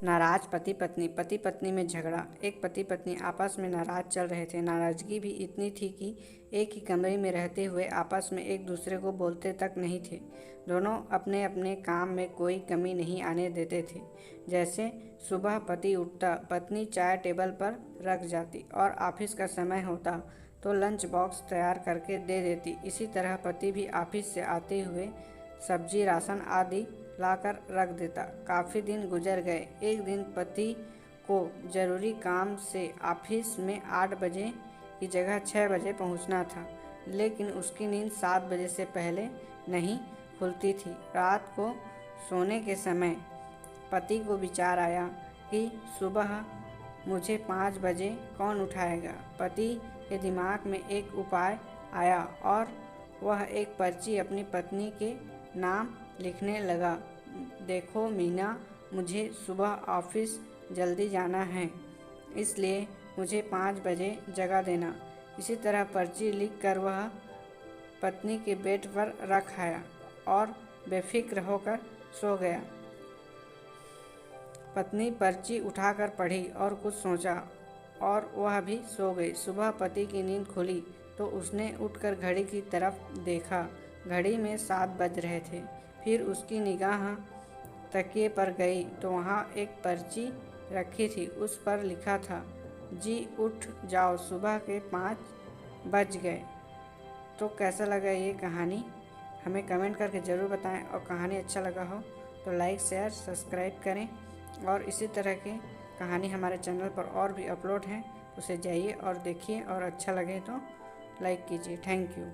नाराज पति पत्नी में झगड़ा। एक पति पत्नी आपस में नाराज चल रहे थे। नाराजगी भी इतनी थी कि एक ही कमरे में रहते हुए आपस में एक दूसरे को बोलते तक नहीं थे। दोनों अपने अपने काम में कोई कमी नहीं आने देते थे। जैसे सुबह पति उठता, पत्नी चाय टेबल पर रख जाती और ऑफिस का समय होता तो लंच बॉक्स तैयार करके दे देती। इसी तरह पति भी ऑफिस से आते हुए सब्जी, राशन आदि लाकर रख देता। काफ़ी दिन गुजर गए। एक दिन पति को ज़रूरी काम से ऑफिस में 8 बजे की जगह 6 बजे पहुंचना था, लेकिन उसकी नींद 7 बजे से पहले नहीं खुलती थी। रात को सोने के समय पति को विचार आया कि सुबह मुझे 5 बजे कौन उठाएगा। पति के दिमाग में एक उपाय आया और वह एक पर्ची अपनी पत्नी के नाम लिखने लगा। देखो मीना, मुझे सुबह ऑफिस जल्दी जाना है, इसलिए मुझे 5 बजे जगा देना। इसी तरह पर्ची लिखकर वह पत्नी के बेड पर रख आया और बेफिक्र होकर सो गया। पत्नी पर्ची उठाकर पढ़ी और कुछ सोचा और वह भी सो गई। सुबह पति की नींद खुली तो उसने उठकर घड़ी की तरफ देखा। घड़ी में 7 बज रहे थे। फिर उसकी निगाह तकिए पर गई तो वहाँ एक पर्ची रखी थी। उस पर लिखा था, जी उठ जाओ, सुबह के 5 बज गए। तो कैसा लगा ये कहानी, हमें कमेंट करके ज़रूर बताएं। और कहानी अच्छा लगा हो तो लाइक, शेयर, सब्सक्राइब करें। और इसी तरह की कहानी हमारे चैनल पर और भी अपलोड हैं, उसे जाइए और देखिए और अच्छा लगे तो लाइक कीजिए। Thank you.